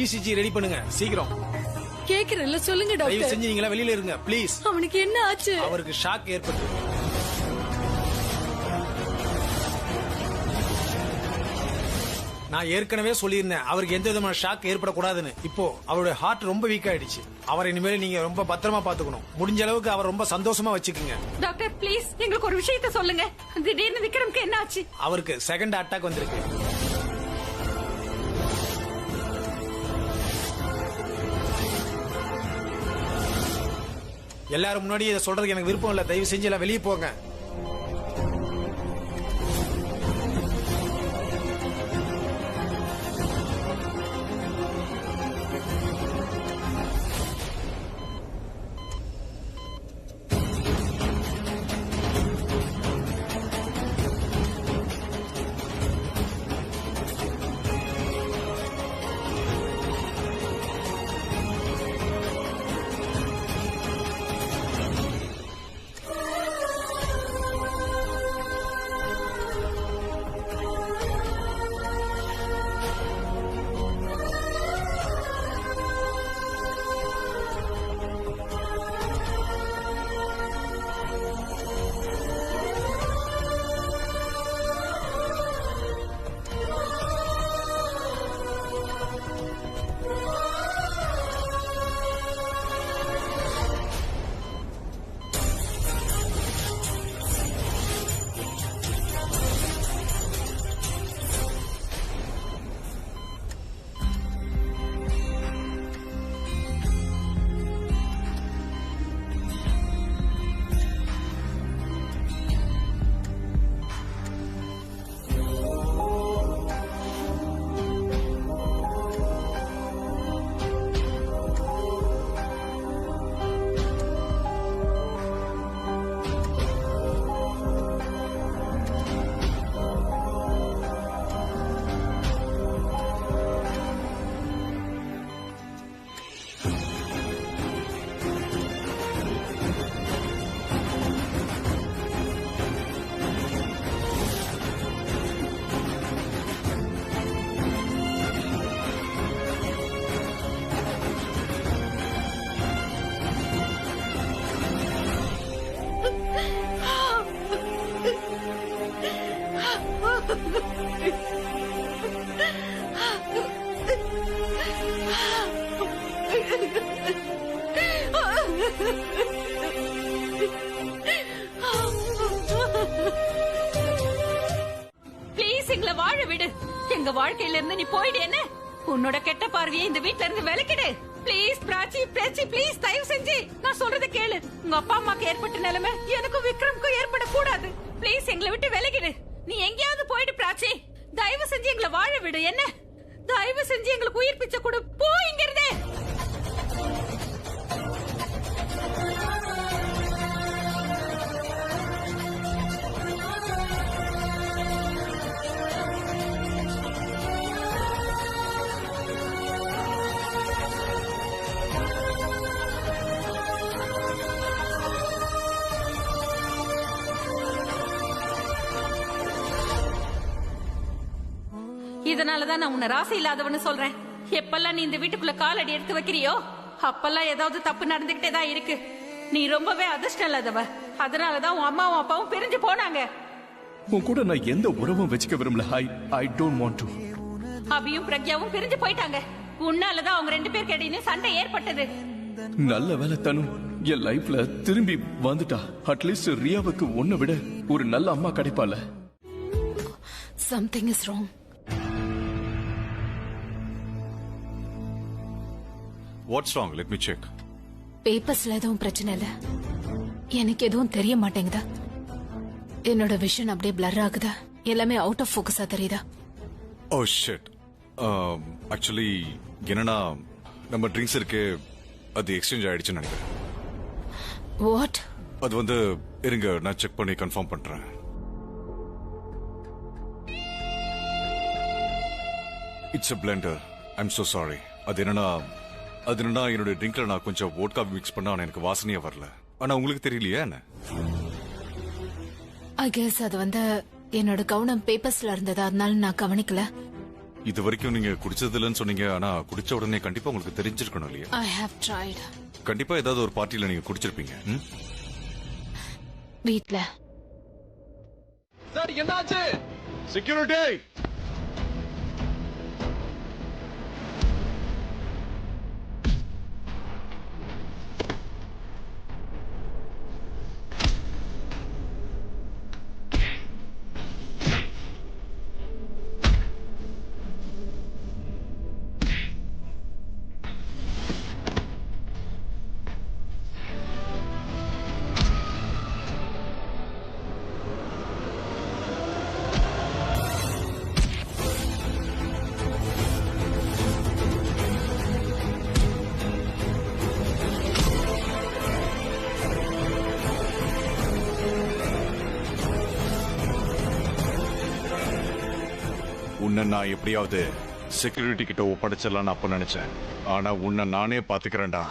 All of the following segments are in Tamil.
இசிஜி ரெடி பண்ணுங்க சீக்கிரம். கேக்குறேன்ல, சொல்லுங்க தயவு டாக்டர். செஞ்சு நீங்களா வெளியில இருங்க ப்ளீஸ். அவனுக்கு என்ன ஆச்சு? அவருக்கு ஷாக் ஏற்பட்டு. நான் ஏற்கனவே சொல்லியிருந்தேன் அவருக்கு எந்த விதமான ஷாக் ஏற்படக்கூடாதுன்னு. இப்போ அவருடைய ஹார்ட் ரொம்ப வீக் ஆயிடுச்சு. அவரை இனிமேல் நீங்க ரொம்ப பத்திரமா பாத்துக்கணும். முடிஞ்ச அளவுக்கு அவர் ரொம்ப சந்தோஷமா வச்சுக்கோங்க. டாக்டர் ப்ளீஸ் எங்களுக்கு ஒரு விஷயத்த சொல்லுங்க. திடீர்னு விக்ரம்க்கு என்ன ஆச்சு? அவருக்கு செகண்ட் அட்டாக் வந்திருக்கு. எல்லாரும் முன்னாடி இதை சொல்றதுக்கு எனக்கு விருப்பம் இல்ல. தயவு செஞ்சு எல்லாம் வெளியே போங்க. ப்ளீஸ் எங்களை வாழ விடு. எங்க வாழ்க்கையில இருந்து நீ போயிடு. என்ன உன்னோட கெட்ட பார்வையை இந்த வீட்ல இருந்து விலக்கிடு. ப்ளீஸ் பிராச்சி பிராச்சி ப்ளீஸ் தயவு செஞ்சு நான் சொல்றத கேளு. உங்க அப்பா அம்மாக்கு ஏற்பட்ட நிலைமை எனக்கும் விக்ரம்க்கும் ஏற்படக்கூடாது. ப்ளீஸ் எங்களை விட்டு விலகிடு. நீ எங்கேயாவது போயிடு பிராச்சி. தயவு செஞ்சு எங்களை வாழ விடு. என்ன தயவு செஞ்சு எங்களுக்கு உயிர் பிச்சை கொடு. போ இங்கிருந்தே. இதனாலதான் நான் உன்னை ராசி இல்லாதவன்னு சொல்றேன். எப்பெல்லாம் நீ இந்த வீட்டுக்குள்ள காலடி எடுத்து வைக்கிறியோ அப்பெல்லாம் ஏதாவது தப்பு நடந்துகிட்டே தான் இருக்கு. நீ ரொம்பவே அதிர்ஷ்டம் இல்லாதவ. அதனாலதான் உன் அம்மாவும் அப்பாவும் பிரிஞ்சு போனாங்க. உன் கூட நான் எந்த உறவும் வச்சுக்க விரும்பல. I don't want to. அபியும் பிரக்யாவும் பிரிஞ்சு போயிட்டாங்க. உன்னாலதான் அவங்க 2 பேருக்கு இடையில சண்டை ஏற்பட்டது. நல்ல வேலை தனு என் லைஃப்ல திரும்பி வந்துட்டா. அட்லீஸ்ட் ரியாவுக்கு உன்னை விட ஒரு நல்ல அம்மா கிடைப்பால. Something is wrong. What's wrong? Let me check. பேப்பர்ஸ்ல எதுவும் பிரச்சனை இல்ல. எனக்கு எதுவும் தெரிய மாட்டேங்குதா? என்னோட விஷன் அப்படியே பிளர் ஆகுதா? எல்லாமே அவுட் ஆஃப் ஃபோக்கஸா தெரியுதா? Oh shit. Actually என்னன்னா நம்ம ட்ரிங்க்ஸ் இருக்கு அது எக்ஸ்சேஞ்ச் ஆயிடுச்சுன்னு நினைக்கிறேன். What? அது வந்து இருங்க நான் செக் பண்ணி கன்ஃபார்ம் பண்றேன். It's a blender. I'm so sorry. அது என்னன்னா என்னோட ட்ரிங்க்ல நான் கொஞ்சம் வோட்கா மிக்ஸ் பண்ணா எனக்கு வாசனையே வரல. ஆனா உங்களுக்கு தெரியலையா என்ன? I guess அது வந்து என்னோட கவனம் பேப்பர்ஸ்ல இருந்தது, அதனால நான் கவனிக்கல. இது வரைக்கும் நீங்க குடிச்சது இல்லைன்னு சொன்னீங்க. ஆனா குடிச்ச உடனே கண்டிப்பா உங்களுக்கு தெரிஞ்சிருக்கணும் இல்லையா? I have tried. கண்டிப்பா ஏதாவது ஒரு பார்ட்டில நீங்க குடிச்சிருப்பீங்க. வீட்ல. சார் என்னாச்சு? செக்யூரிட்டி! உன்னை நான் எப்படியாவது செக்யூரிட்டி கிட்ட ஒப்படைச்சிடலான்னு அப்ப நினைச்சேன். ஆனா உன்னை நானே பாத்துக்கிறேன்டா.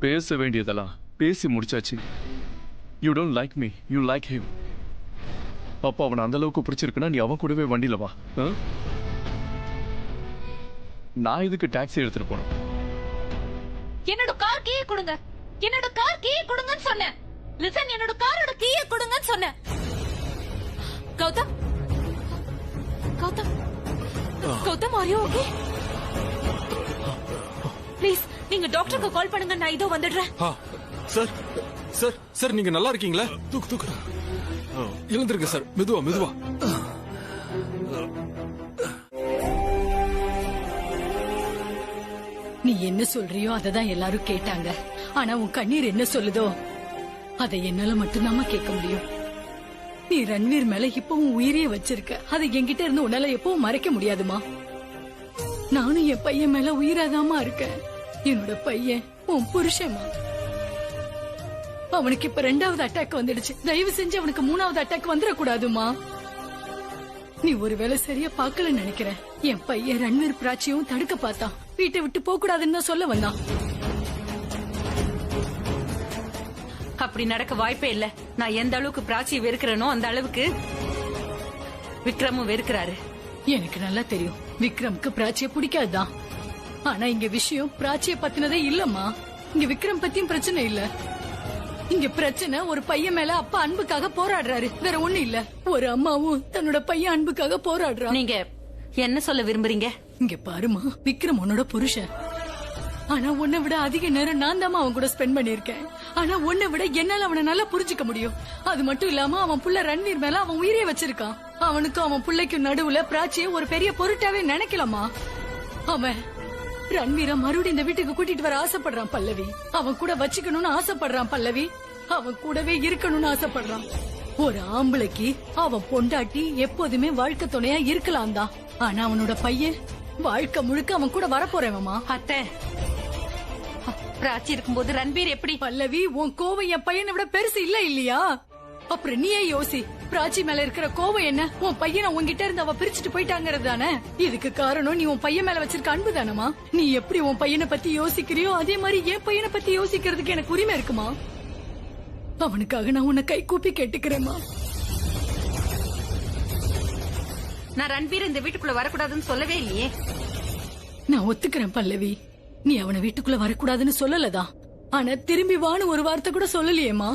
பேச வேண்டியதெல்லாம் பேசி முடிச்சாச்சு. You don't like me, you like him. அப்போ அவனை அந்த அளவுக்கு பிடிச்சிருக்குன்னா நீ அவன் கூடவே வண்டியில வா. நான் இதுக்கு டாக்ஸி எடுத்துட்டு போனோம். என்னோட கார் கீயை கொடுங்க. என்னோட கார் கீயை கொடுங்கன்னு சொன்னேன். லிசன், என்னோட காரோட கீயை கொடுங்கன்னு சொன்னேன். Gautham, Gautham, Gautham, are you okay? Please நீங்க டாக்டருக்கு கால் பண்ணுங்க. நான் இதோ வந்துடுறேன். சார் சார் சார், நீங்க நல்லா இருக்கீங்களா? தூக்கு எழுந்திருங்க சார். மெதுவா மெதுவா. நீ என்ன சொல்றியோ அததான் எல்லாரும் கேட்டாங்க. ஆனா உன் கண்ணீர் என்ன சொல்லுதோ அதை என்னால மட்டும்தான் கேட்க முடியும். நீ ரன்வீர் மேல இப்பவும் உயிரே வச்சிருக்க. அதை என்கிட்ட இருந்து உன்னால எப்பவும் மறைக்க முடியாதுமா. நானும் என் பையன் மேல உயிராதாமா இருக்கேன். என்னோட பையன் உன் புருஷமா. அவனுக்கு இப்ப 2வது அட்டாக் வந்துடுச்சு. தயவு செஞ்சு அவனுக்கு 3வது அட்டாக் வந்துடக்கூடாதுமா. நீ ஒருவேளை சரியா பாக்கல நினைக்கிறேன். என் பையன் ரன்வீர் பிராச்சியும் தடுக்க பார்த்தான். வீட்டை விட்டு போக கூடாதுன்னு தான் சொல்ல வந்தான். அப்படி நடக்க வாய்ப்பே இல்ல. நான் எந்த அளவுக்கு பிராச்சியை வெறுக்கிறேனோ அந்த அளவுக்கு விக்ரமும் வெறுக்கிறாரு. எனக்கு நல்லா தெரியும் விக்ரம்க்கு பிராச்சிய பிடிக்காதுதான். ஆனா இங்க விஷயம் பிராச்சிய பத்தினதே இல்லம்மா. இங்க விக்ரம் பத்தியும் பிரச்சனை இல்ல. இங்க பிரச்சனை ஒரு பையன் மேல அப்பா அன்புக்காக போராடுறாரு, வேற ஒண்ணு இல்ல. ஒரு அம்மாவும் தன்னோட பையன் அன்புக்காக போராடுறா. நீங்க என்ன சொல்ல விரும்புறீங்க? இங்க பாருமா, விக்ரம் உன்னோட புருஷன். ஆனா உன்னை விட அதிக நேரம் நான் தான் அவன் கூட ஸ்பெண்ட் பண்ணிருக்கேன். ஆனா உன்னை விட என்னால அவனை நல்லா புரிஞ்சுக்க முடியும். அது மட்டும் இல்லாம அவன் புள்ள ரன்வீர் மேல அவன் உயிரே வச்சிருக்கான். அவனுக்கும் அவன் பிள்ளைக்கும் நடுவுல பிராச்சியை ஒரு பெரிய பொருட்டாவே நினைக்கலாமா? அவன் ரன்வீரை மறுபடியும் இந்த வீட்டுக்கு கூட்டிட்டு வர ஆசைப்படுறான் பல்லவி. அவன் கூட வச்சுக்கணும்னு ஆசைப்படுறான் பல்லவி. அவன் கூடவே இருக்கணும்னு ஆசைப்படுறான். ஒரு ஆம்பளைக்கு அவன் பொண்டாட்டி எப்போதுமே வாழ்க்கை துணையா இருக்கலாம் தான். ஆனா அவனோட பையன் வாழ்க்கை முழுக்க அவன் கூட வரப்போறேவமா. அத்தை, பிராச்சி இருக்கும்போது ரன்பீர் எப்படி? பல்லவி, உன் கோவம் என் பையனை விட பெருசு இல்ல இல்லையா? அப்புறம் நீயே யோசி, பிராச்சி மேல இருக்கிற கோவம் என்ன? உன் பையனை உன்கிட்ட இருந்து அவ பிரிச்சுட்டு போயிட்டாங்கிறது தானே. இதுக்கு காரணம் நீ உன் பையன் மேல வச்சிருக்க அன்பு தானமா. நீ எப்படி உன் பையனை பத்தி யோசிக்கிறியோ அதே மாதிரி என் பையனை பத்தி யோசிக்கிறதுக்கு எனக்கு உரிமை இருக்குமா? அவனுக்காக நான் உன்னை கை கூப்பி கேட்டுக்கிறேமா. நான் ரன்பீர் இந்த வீட்டுக்குள்ள வரக்கூடாதுன்னு சொல்லவே இல்லையே. நான் ஒத்துக்கிறேன் பல்லவி, நீ அவனை வீட்டுக்குள்ள வரக்கூடாதுன்னு சொல்லலதான். ஆனா திரும்பி வான்னு ஒரு வார்த்தை கூட சொல்லலையேமா.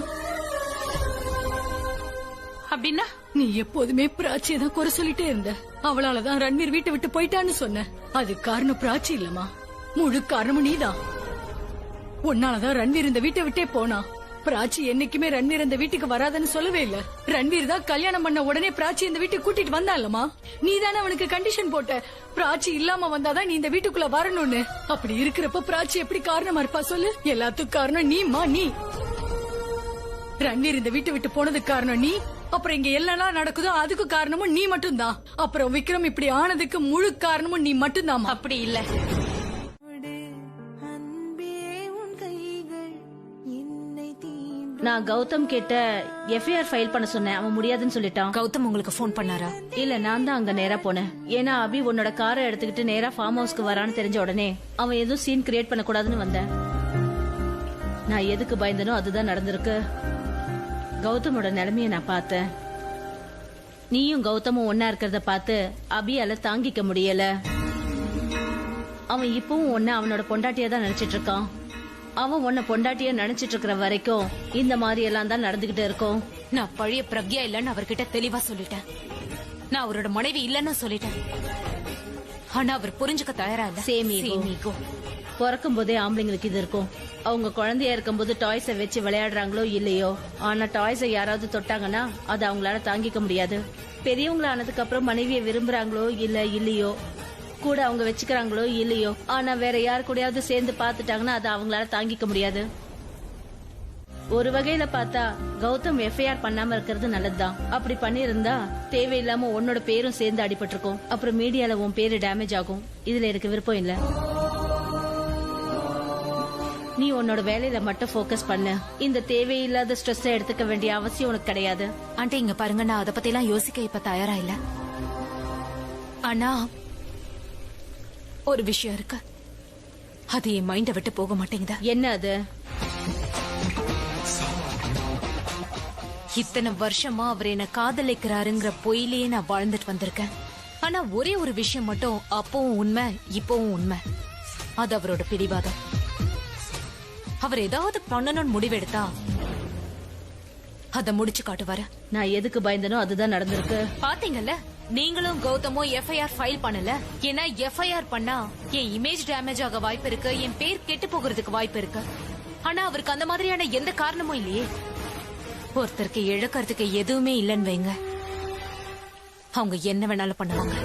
அப்படின்னா நீ எப்போதுமே பிராச்சியை தான் குறை சொல்லிட்டே இருந்த. அவளாலதான் ரன்வீர் வீட்டை விட்டு போயிட்டான்னு சொன்ன. அது காரணம் பிராச்சி இல்லமா, முழு காரணமும் நீதான். உன்னாலதான் ரன்வீர் இந்த வீட்டை விட்டே போனா. பிராச்சி என்னைக்குமே ரன்வீர் இந்த வீட்டுக்கு வராதுன்னு சொல்லவே இல்ல. ரன்வீர் தான் கல்யாணம் பண்ண உடனே பிராச்சி இந்த வீட்டுக்கு கூட்டிட்டு வந்தாலமா. நீ தானே அவனுக்கு கண்டிஷன் போட்ட, பிராச்சி இல்லாம வந்தாதான் நீ இந்த வீட்டுக்குள்ள வரணும்னு. அப்படி இருக்கிறப்ப பிராச்சி எப்படி காரணமா இருப்பா சொல்லு? எல்லாத்துக்கும் காரணம் நீமா. நீ ரன்வீர் இந்த வீட்டை விட்டு போனதுக்கு காரணம் நீ. அப்புறம் இங்க எல்லாம் நடக்குதோ அதுக்கு காரணமும் நீ மட்டும்தான். அப்புறம் விக்ரம் இப்படி ஆனதுக்கு முழு காரணமும் நீ மட்டும்தான். அப்படி இல்ல. நான் கௌதம் கிட்ட எஃப்ஐஆர் ஃபைல் பண்ண சொன்னேன். அவன் முடியாதுன்னு சொல்லிட்டான். கௌதம் உங்களுக்கு போன் பண்ணாரா? இல்ல, நான் தான் அங்க நேரா போனேன். ஏன்னா அபி உன்னோட காரை எடுத்துக்கிட்டு நேரா ஃபார்ம் ஹவுஸ்க்கு வரான்னு தெரிஞ்ச உடனே அவன் எதுவும் சீன் கிரியேட் பண்ண கூடாதுன்னு வந்தேன். நான் எதுக்கு பயந்தனோ அதுதான் நடந்திருக்கு. கௌதமோட நிலைமைய நான் பார்த்தேன். நீயும் கௌதமும் ஒன்னா இருக்கிறத பார்த்து அபியால தாங்கிக்க முடியல. அவன் இப்பவும் ஒன்ன அவனோட பொண்டாட்டியா தான் நினைச்சிட்டு இருக்கான். அவன் உன்னை பொண்டாட்டியா நினைச்சிட்டு இருக்கிற வரைக்கும் இந்த மாதிரி எல்லாம் தான் நடந்துகிட்டு இருக்கும். நான் பழைய பிரக்யா இல்லன்னு அவர்கிட்ட தெளிவா சொல்லிட்டேன். நான் அவரோட மனைவி இல்லன்னு சொல்லிட்டேன். ஆனா அவர் புரிஞ்சுக்க தயாரா இல்ல. Same ego. பிறக்கும் போதே ஆம்பளைங்களுக்கு இது இருக்கும். அவங்க குழந்தையா இருக்கும்போது டாய்ஸை வச்சு விளையாடுறாங்களோ இல்லையோ, ஆனா டாய்ஸை யாராவது தொட்டாங்கன்னா அதை அவங்களால தாங்கிக்க முடியாது. பெரியவங்கள ஆனதுக்கு அப்புறம் மனைவியை விரும்புறாங்களோ இல்லையோ, கூட அவங்க வச்சுக்கிறாங்களோ இல்லையோ, ஆனா வேற யாரு கூடயாவது சேர்ந்து பாத்துட்டாங்கன்னா அதை அவங்களால தாங்கிக்க முடியாது. ஒரு வகையில பார்த்தா கௌதம் எஃப்ஐஆர் பண்ணாம இருக்கிறது நல்லதுதான். அப்படி பண்ணிருந்தா தேவையில்லாம உன்னோட பேரும் சேர்ந்து அடிபட்டிருக்கும். அப்புறம் மீடியால உன் பேரு டேமேஜ் ஆகும். இதுல எனக்கு விருப்பம் இல்ல. நீ உன்னோட வேலையில மட்டும் போக்கஸ் பண்ணு. இந்த தேவையில்லாத ஸ்ட்ரெஸ் எடுத்துக்க வேண்டிய அவசியம் உனக்கு கிடையாது. ஆண்டி இங்க பாருங்க, நான் அதை பத்தி எல்லாம் யோசிக்க இப்ப தயாரா இல்ல. ஆனா ஒரு விஷயம் இருக்கு, அது என் மைண்ட விட்டு போக மாட்டேங்குது. என்ன அது? இத்தனை வருஷமா அவர் என்ன காதலிக்கிறாருங்கிற பொய்யிலேயே நான் வாழ்ந்துட்டு வந்திருக்கேன். ஆனா ஒரே ஒரு விஷயம் மட்டும் அப்பவும் உண்மை, இப்பவும் உண்மை. அது அவரோட பிடிவாதம். அவர் ஏதாவது பண்ணணும்னு முடிவெடுத்தா அத முடிச்சு காட்டுவாரு. நான் எதுக்கு பயந்தனோ அதுதான் நடந்திருக்கு. பாத்தீங்கல்ல, நீங்களும் கௌதமும் எஃப்ஐஆர் ஃபைல் பண்ணல. ஏன்னா எஃப்ஐஆர் பண்ணா என் இமேஜ் டேமேஜ் ஆக வாய்ப்பு இருக்கு, என் பேர் கெட்டு போகிறதுக்கு வாய்ப்பு இருக்கு. ஆனா அவருக்கு அந்த மாதிரியான எந்த காரணமும் இல்லையே. ஒருத்தருக்கு இழக்கிறதுக்கு எதுவுமே இல்லைன்னு வைங்க, அவங்க என்ன வேணாலும் பண்ணுவாங்க.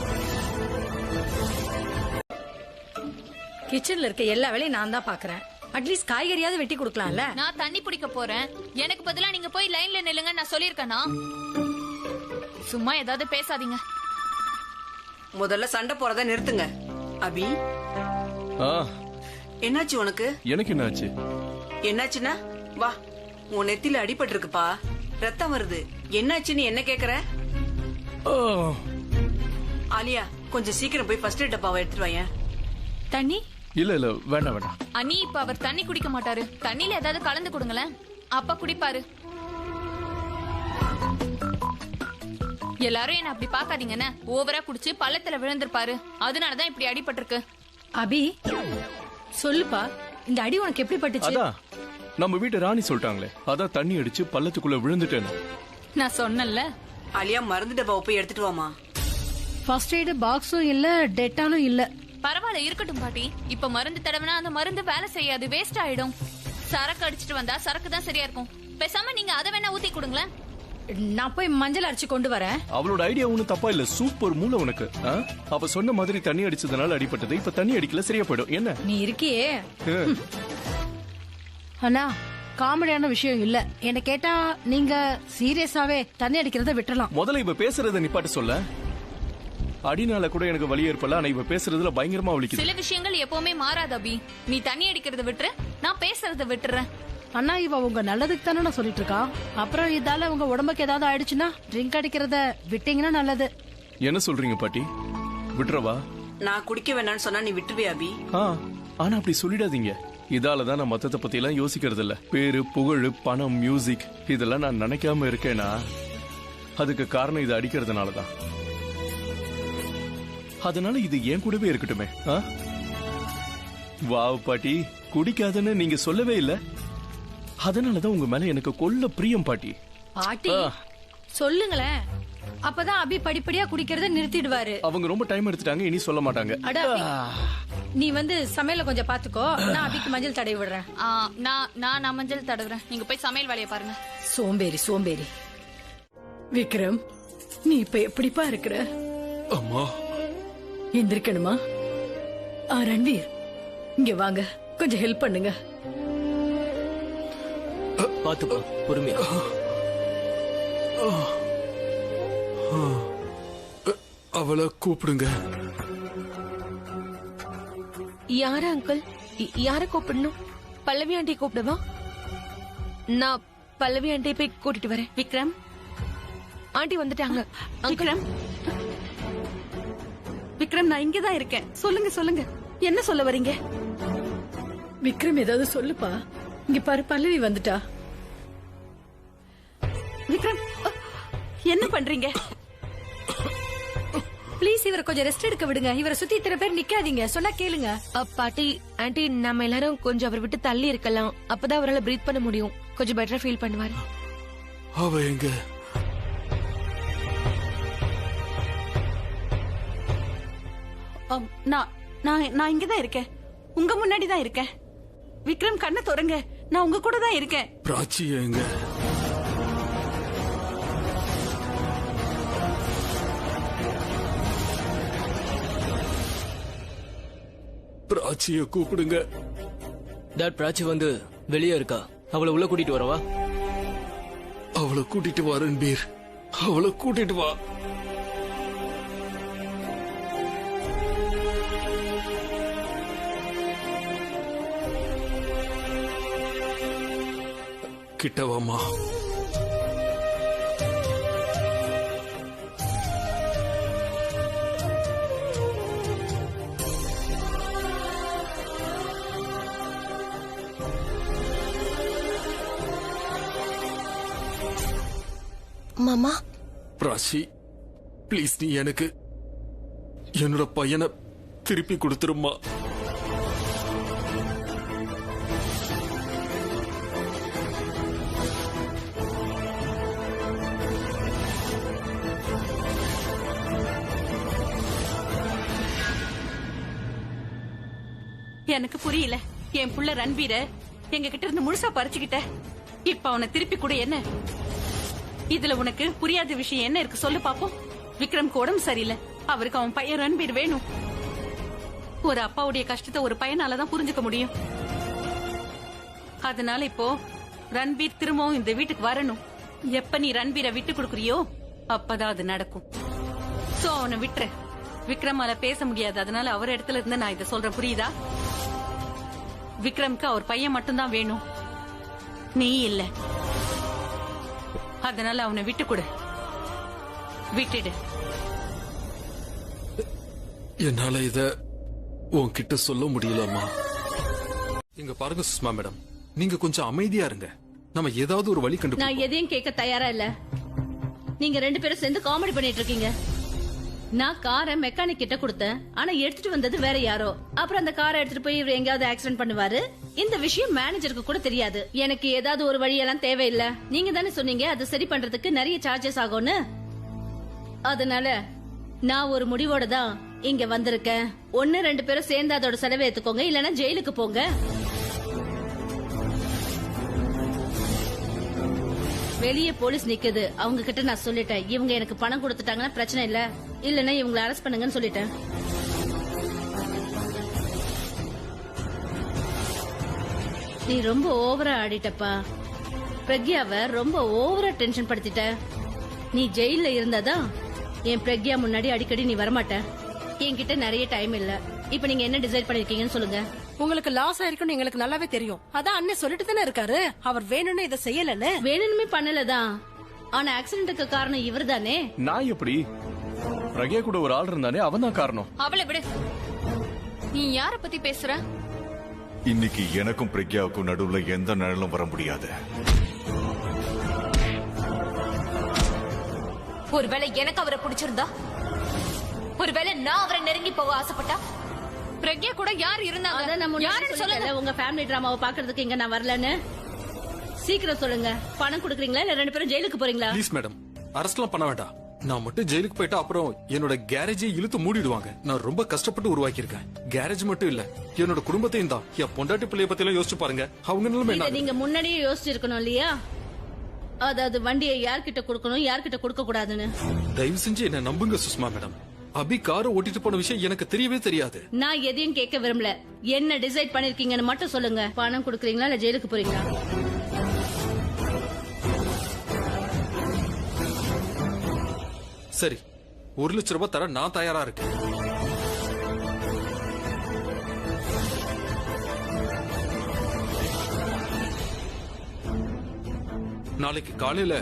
கிச்சன்ல இருக்க எல்லா வேலையும் நான் தான் பாக்குறேன். அட்லீஸ்ட் காய்கறியாவது வெட்டி கொடுக்கலாம்ல. நான் தண்ணி பிடிக்க போறேன், எனக்கு பதிலா நீங்க போய் லைன்ல நில்லுங்க நான் சொல்லிருக்கேனா? சும்மா ஏதாவது பேசாதீங்க. முதல்ல சண்டை போறத நிறுத்துங்க. அபி, என்னாச்சு உனக்கு? எனக்கு என்னாச்சு? என்னாச்சுன்னா வா, உன் நெத்தில அடிபட்டு இருக்குப்பா, ரத்தம் வருது. என்னாச்சுன்னு என்ன கேக்குற? ஆலியா, கொஞ்சம் சீக்கிரம் போய் ஃபர்ஸ்ட் எய்ட் டப்பாவை எடுத்துட்டு வாயேன். தண்ணி? இல்ல வேண்டாம். அண்ணி, இப்ப அவர் தண்ணி குடிக்க மாட்டாரு. தண்ணில ஏதாவது கலந்து கொடுங்களேன், அப்ப குடிப்பாரு. எல்லாரும் என்ன அப்படி பாக்காதீங்கன்னு, ஓவரா குடிச்சு பள்ளத்துல விழுந்திருப்பாரு. அதனாலதான் இப்படி அடிபட்டிருக்கு. அபி சொல்லுப்பா, இந்த அடி உனக்கு எப்படி பட்டுச்சு? அதான் நம்ம வீட்டு ராணி சொல்லிட்டாங்களே, அதான் தண்ணி அடிச்சு பள்ளத்துக்குள்ள விழுந்துட்டேன்னு. நான் சொன்னேன்ல. ஆலியா, மருந்து டப்பாவை போய் எடுத்துட்டு வாமா. ஃபர்ஸ்ட் எய்ட் பாக்ஸும் இல்ல, டெட்டாலும் இல்ல. பரவாயில்ல, இருக்கட்டும் பாட்டி. இப்ப மருந்து தடவினா அந்த மருந்து வேலை செய்யாது, வேஸ்ட் ஆயிடும். சரக்கு அடிச்சிட்டு வந்தா சரக்கு தான் சரியா இருக்கும். பேசாம நீங்க அதை வேணா ஊத்தி கொடுங்களேன். நான் போய் மஞ்சள் அரைச்சு கொண்டு வரேன். அவளோட ஐடியா ஒண்ணும் தப்பா இல்ல, சூப்பர் மூளை உனக்கு. அவ சொன்ன மாதிரி தண்ணி அடிச்சதுனால அடிபட்டது. இப்ப தண்ணி அடிக்கல, சரியா போயிடும். என்ன நீ இருக்கியே. அண்ணா, காமெடியான விஷயம் இல்ல. என்ன கேட்டா நீங்க சீரியஸாவே தண்ணி அடிக்கிறத விட்டுறலாம். முதல்ல இப்ப பேசுறத நிப்பாட்டு சொல்ல. அடினால கூட எனக்கு வலி ஏற்படல, ஆனா இப்ப பேசுறதுல பயங்கரமா வலிக்குது. சில விஷயங்கள் எப்பவுமே மாறாது அபி. நீ தண்ணி அடிக்கிறத விட்டுற, நான் பேசுறத விட்டுறேன். அண்ணா, இவ உங்க நல்லதுக்கு தானே நான் சொல்லிட்டு இருக்கா. அப்புறம் இதால உங்க உடம்புக்கு ஏதாவது ஆயிடுச்சுன்னா ட்ரிங்க் அடிக்கிறத விட்டீங்கன்னா நல்லது. என்ன சொல்றீங்க பாட்டி? விட்டுறவா? நான் குடிக்க வேணாம்னு சொன்னா நீ விட்டுருவியா அபி? ஆனா அப்படி சொல்லிடாதீங்க. இதாலதான் நான் மத்தத பத்தி எல்லாம் யோசிக்கிறது இல்ல. பேரு, புகழ், பணம், மியூசிக் இதெல்லாம் நான் நினைக்காம இருக்கேனா, அதுக்கு காரணம் இது அடிக்கிறதுனாலதான். அதனால இது ஏன் கூடவே இருக்கட்டுமே. வாவ் பாட்டி, குடிக்காதன்னு நீங்க சொல்லவே இல்ல. அதனாலதான் உங்க மேல எனக்கு கொல்ல பிரியம் பாட்டி. பாட்டி சொல்லுங்களேன், அப்பதான் அபி படிப்படியா குடிக்கிறத நிறுத்திடுவாரு. அவங்க ரொம்ப டைம் எடுத்துட்டாங்க, இனி சொல்ல மாட்டாங்க. அட அபி, நீ வந்து சமையல கொஞ்சம் பாத்துக்கோ, நான் அபிக்கு மஞ்சள் தடவி விடுறேன். நான் மஞ்சள் தடவுறேன், நீங்க போய் சமையல் வேலையை பாருங்க. சோம்பேறி. விக்ரம், நீ இப்ப எப்படிப்பா இருக்கிற? அம்மா, எந்திரிக்கணுமா? ரன்வீர், இங்க வாங்க, கொஞ்சம் ஹெல்ப் பண்ணுங்க. பாத்துப்பா, பொறுமையா. அவளை கூப்பிடுங்க. யார அங்கிள்? யார கூப்பிடணும்? பல்லவி ஆண்டி கூப்பிடவா? நான் பல்லவி ஆண்டி போய் கூட்டிட்டு வரேன். விக்ரம், ஆண்டி வந்துட்டாங்க. விக்ரம், விக்ரம், நான் இங்கதான் இருக்கேன். சொல்லுங்க சொல்லுங்க, என்ன சொல்ல வரீங்க? விக்ரம் ஏதாவது சொல்லுப்பா. இங்க பாரு, பல்லவி வந்துட்டா. விக்ரம், என்ன பண்றீங்க? ப்ளீஸ் இவரை கொஞ்சம் ரெஸ்ட் எடுக்க விடுங்க. இவரை சுத்தி இத்தனை பேர் நிக்காதீங்க, சொன்னா கேளுங்க. பாட்டி, ஆண்டி, நம்ம எல்லாரும் கொஞ்சம் அவர் விட்டு தள்ளி இருக்கலாம். அப்பதான் அவரால் பிரீத் பண்ண முடியும். கொஞ்சம் பெட்டரா ஃபீல் பண்ணுவாரு. அவ எங்க? நான் இங்கதான் இருக்கேன். உங்க முன்னாடி தான் இருக்கேன். விக்ரம், கண்ணை தொடங்க. நான் உங்க கூட தான் இருக்கேன். பிராச்சி எங்க? பிராச்சிய கூப்பிடுங்க. டாட், பிராச்சி வந்து வெளியே இருக்கா. அவளை உள்ள கூட்டிட்டு வரவா? அவளை கூட்டிட்டு வா ரன்பீர், அவளை கூட்டிட்டு வா. கிட்டவாமா. மாமா, பிராச்சி, பிளீஸ் நீ எனக்கு என்னோட பையனை திருப்பி கொடுத்துருமா. எனக்கு புரியல. என் புள்ள ரன்பீர எங்க கிட்ட இருந்து முழுசா பறிச்சுக்கிட்ட. இப்ப அவனை திருப்பி கூட என்ன? இதுல உனக்கு புரியாத விஷயம் என்ன இருக்கு சொல்லு பாப்போம். விக்ரம்க்கு உடம்பு சரியில்லை. அவருக்கு அவன் பையன் ரன்பீர் வேணும். ஒரு அப்பாவுடைய கஷ்டத்தை ஒரு பையனாலதான் புரிஞ்சுக்க முடியும். அதனால இப்போ ரன்பீர் திரும்பவும் இந்த வீட்டுக்கு வரணும். எப்ப நீ ரன்பீரை விட்டு கொடுக்குறியோ அப்பதான் அது நடக்கும். சோ அவனை விட்டுற. விக்ரமால பேச முடியாது. அதனால அவர் இடத்துல இருந்து நான் இதை சொல்றேன், புரியுதா? விக்ரம்க்கு அவர் பையன் மட்டும்தான் வேணும், நீ இல்ல. அதனால அவனை விட்டு கொடு, விட்டுடு. என்னால இத உன்கிட்ட சொல்ல முடியலம்மா. இங்க பாருங்க சுஷ்மா மேடம், நீங்க கொஞ்சம் அமைதியா இருங்க. நம்ம ஏதாவது ஒரு வழி கண்டு. நான் எதையும் கேட்க தயாரா இல்ல. நீங்க 2 பேரும் சேர்ந்து காமெடி பண்ணிட்டு இருக்கீங்க. நான் காரை மெக்கானிக் கிட்ட கொடுத்தேன். ஆனா எடுத்துட்டு வந்தது வேற யாரோ. அப்புறம் அந்த காரை எடுத்துட்டு போய் இவர் எங்கயாவது ஆக்சிடென்ட் பண்ணுவாரு. இந்த விஷயம் மேனேஜருக்கு கூட தெரியாது. எனக்கு ஏதாவது ஒரு வழியெல்லாம் தேவையில்லை. நீங்க தானே சொன்னீங்க அது சரி பண்றதுக்கு நிறைய சார்ஜஸ் ஆகும்னு. அதனால நான் ஒரு முடிவோட தான் இங்க வந்திருக்கேன். 1-2 பேரும் சேர்ந்து அதோட செலவை ஏத்துக்கோங்க, இல்லன்னா ஜெயிலுக்கு போங்க. வெளியே போலீஸ் நிக்குது. அவங்க கிட்ட நான் சொல்லிட்டேன், இவங்க எனக்கு பணம் கொடுத்துட்டாங்கன்னா பிரச்சனை இல்ல, இல்லன்னா இவங்களை அரெஸ்ட் பண்ணுங்கன்னு சொல்லிட்டேன். நீ ரொம்ப ஓவரா ஆடிட்டப்பா. பிரக்யாவை ரொம்ப ஓவரா டென்ஷன் படுத்திட்ட. நீ ஜெயில இருந்தாதான் என் பிரக்யா முன்னாடி அடிக்கடி நீ வரமாட்ட. என்கிட்ட நிறைய டைம் இல்ல. இப்ப நீங்க என்ன டிசைட் பண்ணிருக்கீங்கன்னு சொல்லுங்க. உங்களுக்கு லாஸ் ஆயிருக்குன்னு எங்களுக்கு நல்லாவே தெரியும். அதான் அண்ணன் சொல்லிட்டு தானே இருக்காரு, அவர் வேணும்னு இதை செய்யலன்னு. வேணும்னே பண்ணலதான். ஆனா ஆக்சிடென்ட்க்கு காரணம் இவர் தானே. நான் எப்படி? பிரக்யா கூட ஒரு ஆள் இருந்தானே, அவன் தான் காரணம். அவளை விடு. நீ யார பத்தி பேசுற? இன்னைக்கு எனக்கும் பிரக்யாவுக்கும் நடுவுல எந்த நிழலும் வர முடியாது. ஒருவேளை எனக்கு அவரை பிடிச்சிருந்தா, ஒருவேளை நான் அவரை நெருங்கி போக ஆசைப்பட்டா, பிரக்யா கூட யார் இருந்தாங்க? யாருன்னு சொல்லுங்க. உங்க ஃபேமிலி டிராமாவை பாக்குறதுக்கு இங்க நான் வரலன்னு சீக்கிரம் சொல்லுங்க. பணம் கொடுக்குறீங்களா இல்ல 2 பேரும் ஜெயிலுக்கு போறீங்களா? ப்ளீஸ் மேடம், அரெஸ்ட்லாம் பண்ண வேண்டாம். நான் மட்டும் ஜெயிலுக்கு போயிட்டா அப்புறம் என்னோட கேரேஜை இழுத்து மூடிடுவாங்க. நான் ரொம்ப கஷ்டப்பட்டு உருவாக்கியிருக்கேன். கேரேஜ் மட்டும் இல்ல, என்னோட குடும்பத்தையும் தான். என் பொண்டாட்டி பிள்ளைய பத்தி எல்லாம் யோசிச்சு பாருங்க. அவங்க நிலைமை என்ன? நீங்க முன்னாடியே யோசிச்சிருக்கணும் இல்லையா? அதாவது வண்டியை யார்கிட்ட கொடுக்கணும், யார்கிட்ட கொடுக்க கூடாதுன்னு. தயவு செஞ்சு என்ன நம்புங்க சுஷ்மா மேடம். அபி காரை ஓட்டிட்டு போன விஷயம் எனக்கு தெரியவே தெரியாது. நான் எதையும் கேட்க விரும்பல. என்ன டிசைட் பண்ணிருக்கீங்கன்னு மட்டும் சொல்லுங்க. பணம் கொடுக்குறீங்களா இல்ல ஜெயிலுக்கு போறீங்களா? சரி, 1,00,000 தர நான் தயாரா இருக்கேன். நாளைக்கு காலையில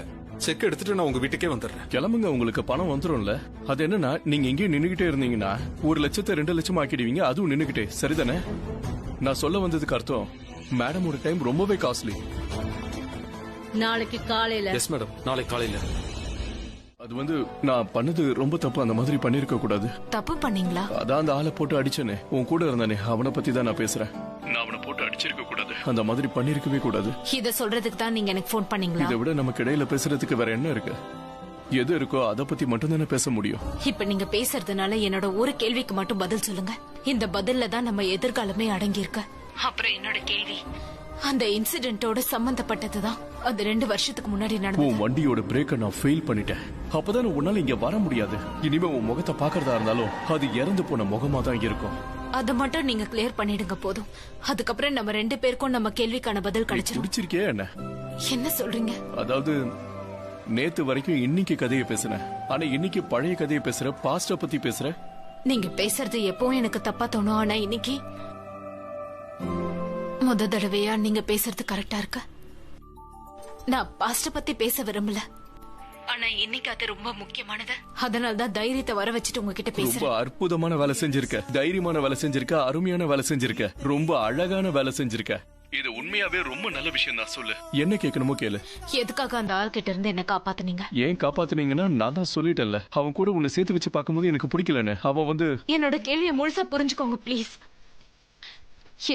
செக் எடுத்துட்டு நான் உங்க வீட்டுக்கே வந்துடுறேன். கிளம்புங்க, உங்களுக்கு பணம் வந்துரும்ல. அது என்னன்னா, நீங்க இங்கேயே நின்னுகிட்டே இருந்தீங்கன்னா 1,00,000 2,00,000 ஆக்கிடுவீங்க, அதுவும் நின்னுகிட்டே. சரிதானே? நான் சொல்ல வந்ததுக்கு அர்த்தம், மேடமோட டைம் ரொம்பவே காஸ்ட்லி. நாளைக்கு காலையில. எஸ் மேடம், நாளைக்கு காலையில. அது நான் பண்ணது ரொம்ப தப்பு. அந்த மாதிரி பண்ணிருக்க கூடாது. தப்பு பண்ணீங்களா? அதான் அந்த ஆளை போட்டு அடிச்சனே, உன் கூட இருந்தானே, அவனை பத்தி தான் நான் பேசுறேன். நான் அவனை போட்டு அடிச்சிருக்க கூடாது. அந்த மாதிரி பண்ணிருக்கவே கூடாது. இத சொல்றதுக்கு தான் நீங்க எனக்கு போன் பண்ணீங்களா? இதை விட நமக்கு இடையில பேசுறதுக்கு வேற என்ன இருக்கு? எது இருக்கோ அதை பத்தி மட்டும் தானே பேச முடியும். இப்ப நீங்க பேசுறதுனால என்னோட ஒரு கேள்விக்கு மட்டும் பதில் சொல்லுங்க. இந்த பதில்ல தான் நம்ம எதிர்காலமே அடங்கி இருக்கு. அப்புறம் என்னோட கேள்வி, அந்த இன்சிடென்ட்டோட சம்பந்தப்பட்டதுதான். அது 2 வருஷத்துக்கு முன்னாடி நடந்தது. உன் வண்டியோட பிரேக்கை நான் ஃபெயில் பண்ணிட்டேன். அப்பதான் உன்னால இங்க வர முடியாது. இனிமே உன் முகத்தை பாக்குறதா இருந்தாலும் அது இறந்து போன முகமா தான் இருக்கும். அத மட்டும் நீங்க கிளியர் பண்ணிடுங்க போதும். அதுக்கப்புறம் நம்ம 2 பேருக்கும் நம்ம கேள்விக்கான பதில் கிடைச்சிடும். பிடிச்சிருக்கே என்ன? என்ன சொல்றீங்க? அதாவது நேத்து வரைக்கும் இன்னைக்கு கதையை பேசுனேன், ஆனா இன்னைக்கு பழைய கதையை பேசுற, பாஸ்ட பத்தி பேசுற. நீங்க பேசுறது எப்பவும் எனக்கு தப்பா தோணும், ஆனா இன்னைக்கு முத தடவையா நீங்க பேசுறது கரெக்டா இருக்கு. நான் பாஸ்ட பத்தி பேச விரும்பல, ஆனா இன்னைக்கு அது ரொம்ப முக்கியமானது. அதனாலதான் தைரியத்தை வர வச்சுட்டு உங்ககிட்ட ரொம்ப பேசுறேன். அற்புதமான வேலை செஞ்சிருக்க, தைரியமான வேலை செஞ்சிருக்க, அருமையான வேலை செஞ்சிருக்க, ரொம்ப அழகான வேலை செஞ்சிருக்க. இது உண்மையாவே ரொம்ப நல்ல விஷயம் தான். சொல்லு, என்ன கேட்கணுமோ கேளு. எதுக்காக அந்த ஆள் கிட்ட இருந்து என்ன காப்பாத்துனீங்க? ஏன் காப்பாத்துனீங்கன்னா, நான் தான் சொல்லிட்டேன்ல, அவன் கூட உன்னை சேர்த்து வச்சு பார்க்கும்போது எனக்கு பிடிக்கலன்னு. அவன் என்னோட கேள்வியை முழுசா புரிஞ்சுக்கோங்க ப்ளீஸ்.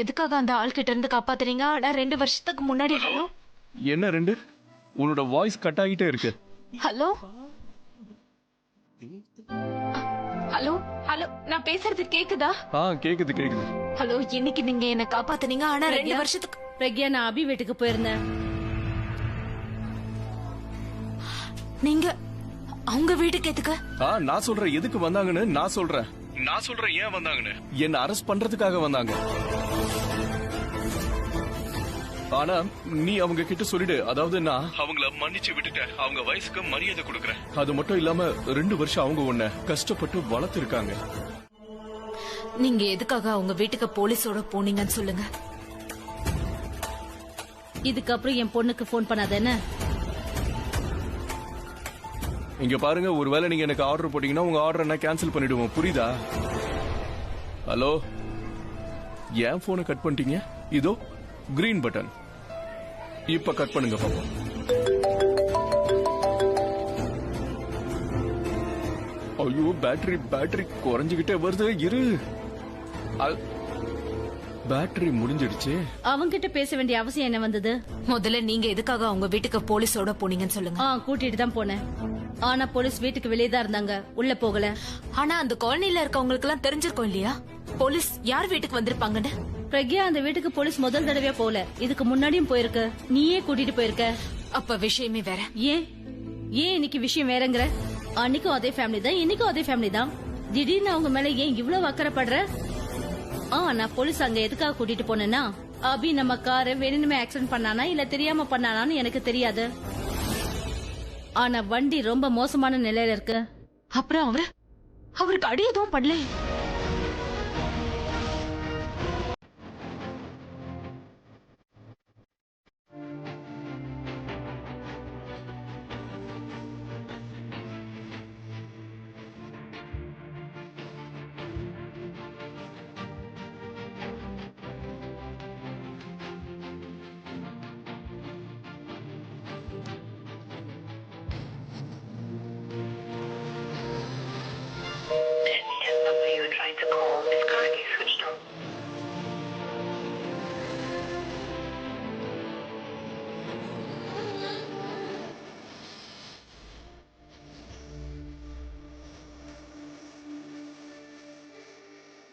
எதுக்காக அந்த ஆள் கிட்ட இருந்து காப்பாத்துறீங்க? ஆனா 2 வருஷத்துக்கு முன்னாடி. என்ன 2? உன்னோட வாய்ஸ் கட் ஆகிட்டே இருக்கு. ஹலோ ஹலோ ஹலோ, நான் பேசுறது கேக்குதா? கேக்குது கேக்குது. ஹலோ, இன்னைக்கு நீங்க என்ன காப்பாத்துனீங்க, ஆனா 2 வருஷத்துக்கு. பிரக்யா, நான் அபி வீட்டுக்கு போயிருந்தேன். நீங்க அவங்க வீட்டுக்கு எதுக்கு? நான் சொல்றேன் எதுக்கு வந்தாங்கன்னு. நான் சொல்றேன் ஏன் வந்தாங்கன்னு. என்ன அரெஸ்ட் பண்றதுக்காக வந்தாங்க. ஆனா நீ அவங்க கிட்ட சொல்லிடு, அதாவது நான் அவங்கள மன்னிச்சு விட்டுட்டேன், அவங்க வயசுக்கு மரியாதை கொடுக்கறேன். அது மட்டும் இல்லாம 2 வருஷம் அவங்க உன்னை கஷ்டப்பட்டு வளர்த்திருக்காங்க. நீங்க எதுக்காக அவங்க வீட்டுக்கு போலீஸோட போனீங்கன்னு சொல்லுங்க. இதுக்கப்புறம் என் பொண்ணுக்கு போன் பண்ணாத என்ன? இங்க பாருங்க, ஒருவேளை நீங்க எனக்கு ஆர்டர் போட்டீங்கன்னா உங்க ஆர்டர் நான் கேன்சல் பண்ணிடுவோம், புரியுதா? ஹலோ, ஏன் போனை கட் பண்ணிட்டீங்க? இதோ கிரீன் பட்டன், இப்ப கட் பண்ணுங்க பாப்போம். ஐயோ, பேட்டரி குறைஞ்சுகிட்டே வருது. இரு, பேட்டரி முடிஞ்சிடுச்சு. அவங்கிட்ட பேச வேண்டிய அவசியம் என்ன வந்தது? முதல்ல நீங்க எதுக்காக அவங்க வீட்டுக்கு போலீஸோட போனீங்கன்னு சொல்லுங்க. கூட்டிட்டு தான் போனேன். ஆனா போலீஸ் வீட்டுக்கு வெளியே தான் இருந்தாங்க, உள்ள போகல. ஆனா அந்த காலனில இருக்கவங்களுக்கு எல்லாம் தெரிஞ்சிருக்கும் இல்லையா போலீஸ் யார் வீட்டுக்கு வந்திருப்பாங்கன்னு? பிரக்யா, அந்த வீட்டுக்கு போலீஸ் முதல் தடவையா போல, இதுக்கு முன்னாடியும் போயிருக்கு. நீயே கூட்டிட்டு போயிருக்க. அப்ப விஷயமே வேற. ஏன் இன்னைக்கு விஷயம் வேறங்கிற? அன்னைக்கும் அதே ஃபேமிலி தான், இன்னைக்கும் அதே ஃபேமிலி தான். திடீர்னு அவங்க மேல ஏன் இவ்வளவு அக்கறைப்படுற? நான் போலீஸ் அங்க எதுக்காக கூட்டிட்டு போனேன்னா, அபி நம்ம காரை வேணுமே ஆக்சிடென்ட் பண்ணானா இல்ல தெரியாம பண்ணானான்னு எனக்கு தெரியாது. ஆனா வண்டி ரொம்ப மோசமான நிலையில இருக்கு. அப்புறம் அவருக்கு அடி எதுவும் பண்ணல?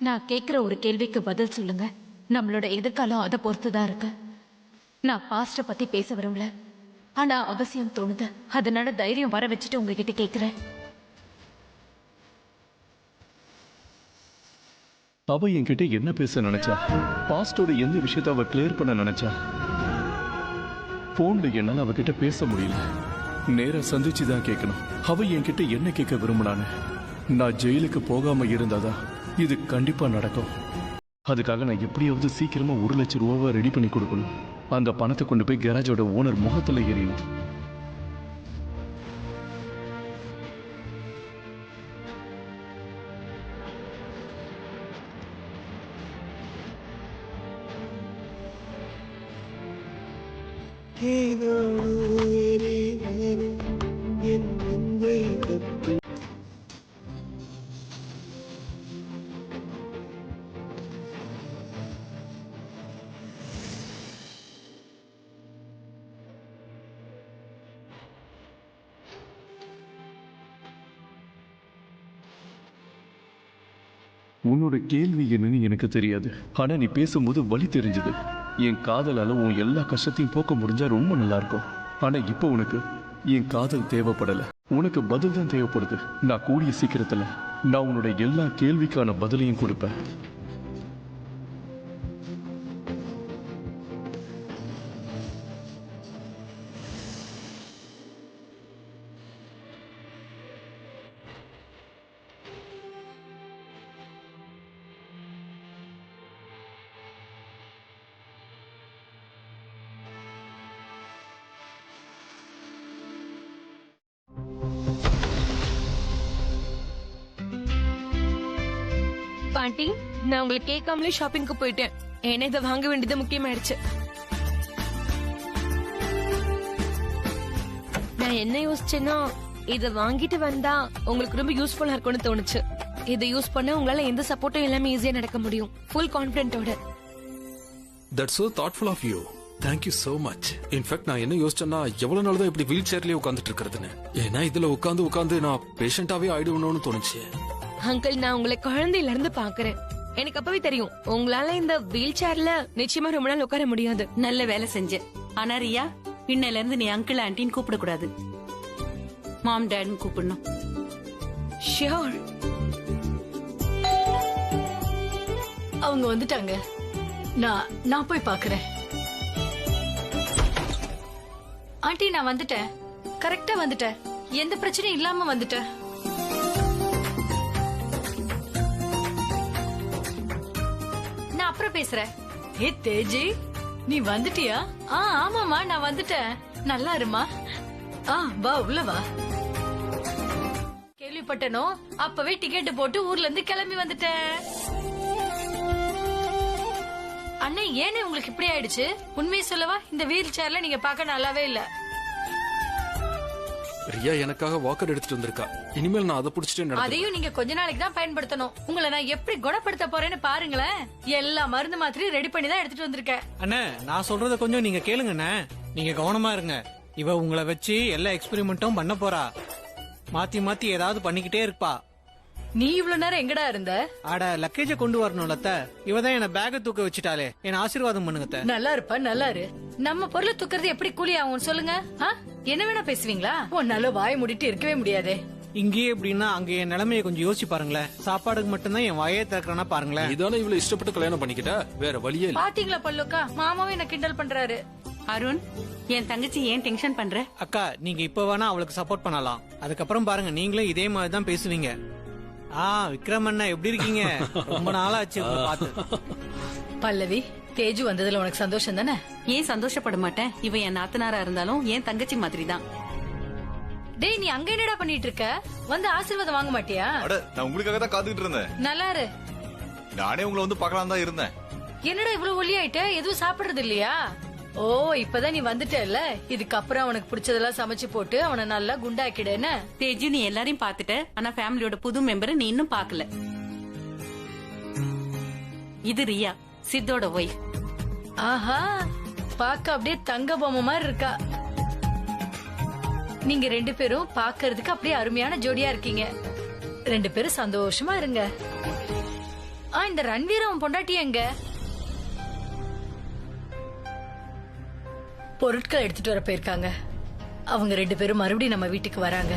நான் கேக்குற ஒரு கேள்விக்கு பதில் சொல்லுங்க. நம்மளோட எதிர்காலம் அதை பொறுத்துதான் இருக்கு. நான் பாஸ்ட பத்தி பேச விரும்பல, ஆனா அவசியம் தோணுது. அதனால தைரியம் வர வச்சுட்டு உங்ககிட்ட கேக்குறேன். அவ என்கிட்ட என்ன பேச நினைச்சா? பாஸ்டோட எந்த விஷயத்த அவ கிளியர் பண்ண நினைச்சா? போன்ல என்னால அவகிட்ட பேச முடியல. நேரா சந்திச்சுதான் கேட்கணும். அவ என்கிட்ட என்ன கேட்க விரும்பினான்னு. நான் ஜெயிலுக்கு போகாம இருந்தாதான் இது கண்டிப்பா நடக்கும். அதுக்காக நான் எப்படியாவது சீக்கிரமா 1 லட்சம் ரூபாவை ரெடி பண்ணி கொடுக்கணும். அந்த பணத்தை கொண்டு போய் கேரேஜோட ஓனர் முகத்துல எறியணும். உன்னோட கேள்வி என்னன்னு எனக்கு தெரியாது. ஆனா நீ பேசும்போது வலி தெரிஞ்சது. என் காதலால உன் எல்லா கஷ்டத்தையும் போக்க முடிஞ்சா ரொம்ப நல்லா இருக்கும். ஆனா இப்போ உனக்கு என் காதல் தேவைப்படல, உனக்கு பதில் தான் தேவைப்படுது. நான் கூடிய சீக்கிரத்துல நான் உன்னோட எல்லா கேள்விக்கான பதிலையும் கொடுப்பேன். பாட்டி, நான் உங்களுக்கு கேட்காமலே ஷாப்பிங்க்கு போயிட்டேன். ஏன்னா இதை வாங்க வேண்டியது முக்கியமாயிடுச்சு. நான் என்ன யோசிச்சேன்னா, இதை வாங்கிட்டு வந்தா உங்களுக்கு ரொம்ப யூஸ்ஃபுல்லா இருக்கும்னு தோணுச்சு. இதை யூஸ் பண்ண உங்களால எந்த சப்போர்ட்டும் எல்லாமே ஈஸியா நடக்க முடியும், ஃபுல் கான்பிடென்ட்டோட. That's so thoughtful of you. Thank you so much. In fact நான் என்ன யோசிச்சேன்னா, எவ்வளவு நாள் தான் இப்படி வீல் சேர்லயே உட்காந்துட்டு இருக்கிறதுன்னு. ஏன்னா இதுல உட்காந்து நான் பேஷண்டாவே ஆயிடுவேணும்னு தோணுச்சு. அங்கிள், நான் உங்களை குழந்தையில இருந்து பாக்குறேன். எனக்கு அப்பவே தெரியும் உங்களால இந்த வீல் சேர்ல நிச்சயமா ரொம்ப நாள் உட்கார முடியாது. நல்ல வேலை செஞ்ச. ஆனா ரியா, பின்னையில இருந்து நீ அங்கிள் ஆன்டின்னு கூப்பிட கூடாது, மாம் டாட்னு கூப்பிடணும். ஷியோர். அவங்க வந்துட்டாங்க. நான் போய் பாக்குறேன். ஆண்டி, நான் வந்துட்டேன். கரெக்டா வந்துட்டேன். எந்த பிரச்சனையும் இல்லாம வந்துட்டேன். நான் அப்புறம் பேசுறேன். ஏ தேஜி, நீ வந்துட்டியா? ஆமாமா, நான் வந்துட்டேன். நல்லா இருமா. வா, உள்ள வா. கேள்விப்பட்டனோ, அப்பவே டிக்கெட் போட்டு ஊர்ல இருந்து கிளம்பி வந்துட்டேன். அண்ணே, ஏனே உங்களுக்கு இப்படி ஆயிடுச்சு? உண்மையை சொல்லவா, இந்த வீல் சேர்ல நீங்க பார்க்க நல்லாவே இல்ல. ரியா எனக்காக வாக்கர் எடுத்துட்டு வந்திருக்கா. இனிமேல் நான் அதை புடிச்சிட்டு அதையும் நீங்க கொஞ்ச நாளைக்கு தான் பயன்படுத்தணும். உங்களை நான் எப்படி குணப்படுத்த போறேன்னு பாருங்களேன். எல்லா மருந்து மாத்திரையும் ரெடி பண்ணி தான் எடுத்துட்டு வந்திருக்கேன். அண்ணே, நான் சொல்றத கொஞ்சம் நீங்க கேளுங்கண்ணே. நீங்க கவனமா இருங்க. இவ உங்களை வச்சு எல்லா எக்ஸ்பெரிமெண்ட்டும் பண்ண போறா. மாத்தி ஏதாவது பண்ணிக்கிட்டே இருப்பா. நீ இவ்வளவு நேரம் எங்கடா இருந்த? ஆட, லக்கேஜ கொண்டு வரணும் லத்த. இவதான் என்ன பேக தூக்க வச்சுட்டாலே. என்ன ஆசீர்வாதம் பண்ணுங்க. நல்லா இருப்பா, நல்லா இரு. நம்ம பொருளை தூக்குறது எப்படி கூலி ஆகும் சொல்லுங்க? என்ன வேணா பேசுவீங்களா? உன்னால வாய மூடிட்டு இருக்கவே முடியாதே. இங்கேயே எப்படின்னா அங்க என் நிலைமையை கொஞ்சம் யோசிச்சு பாருங்களேன். சாப்பாடுக்கு மட்டும்தான் என் வாயே திறக்கிறேன்னா பாருங்களேன். இதானே இவ்வளவு இஷ்டப்பட்டு கல்யாணம் பண்ணிக்கிட்ட, வேற வழியே இல்ல. பாத்தீங்களா பல்லுக்கா, மாமாவும் என்ன கிண்டல் பண்றாரு. அருண், என் தங்கச்சி ஏன் டென்ஷன் பண்ற? அக்கா, நீங்க இப்ப வேணா அவளுக்கு சப்போர்ட் பண்ணலாம். அதுக்கப்புறம் பாருங்க, நீங்களும் இதே மாதிரி தான் பேசுவீங்க. விக்ரம் அண்ணா, எப்படி இருக்கீங்க? ரொம்ப நாளாச்சு பாத்து. பல்லவி, தேஜு வந்ததுல உனக்கு சந்தோஷம் தானே? ஏன் சந்தோஷப்பட மாட்டேன்? இவ என் நாத்தனாரா இருந்தாலும் என் தங்கச்சி மாதிரி தான். டேய், நீ அங்க என்னடா பண்ணிட்டு இருக்க? வந்து ஆசீர்வாதம் வாங்க மாட்டியா? நான் உங்களுக்காக தான் காத்துக்கிட்டு இருந்தேன். நல்லா இரு. நானே உங்களை வந்து பார்க்கலாம் தான் இருந்தேன். என்னடா இவ்வளவு ஒல்லி ஆயிட்ட? எதுவும் சாப்பிடுறது இல்லையா? ஓ, இப்பதான் நீ வந்துட்டல. இதுக்கப்புறம் அவனுக்கு பிடிச்சதெல்லாம் சமைச்சு போட்டு அவனை நல்லா குண்டாக்கிடுன்னு. தேஜு, நீ எல்லாரையும் பாத்துட்ட. ஆனா ஃபேமிலியோட புது மெம்பரை நீ இன்னும் பாக்கல. இது ரியா, சித்தோட ஒய்ஃப். ஆஹா, பாக்க அப்படியே தங்க பொம்மை மாதிரி இருக்கா. நீங்க 2 பேரும் பாக்குறதுக்கு அப்படியே அருமையான ஜோடியா இருக்கீங்க. 2 பேரும் சந்தோஷமா இருங்க. இந்த ரன்வீர் அவன் பொண்டாட்டி எங்க? பொருட்கள் எடுத்துட்டு வர போயிருக்காங்க. அவங்க 2 பேரும் மறுபடியும் நம்ம வீட்டுக்கு வராங்க.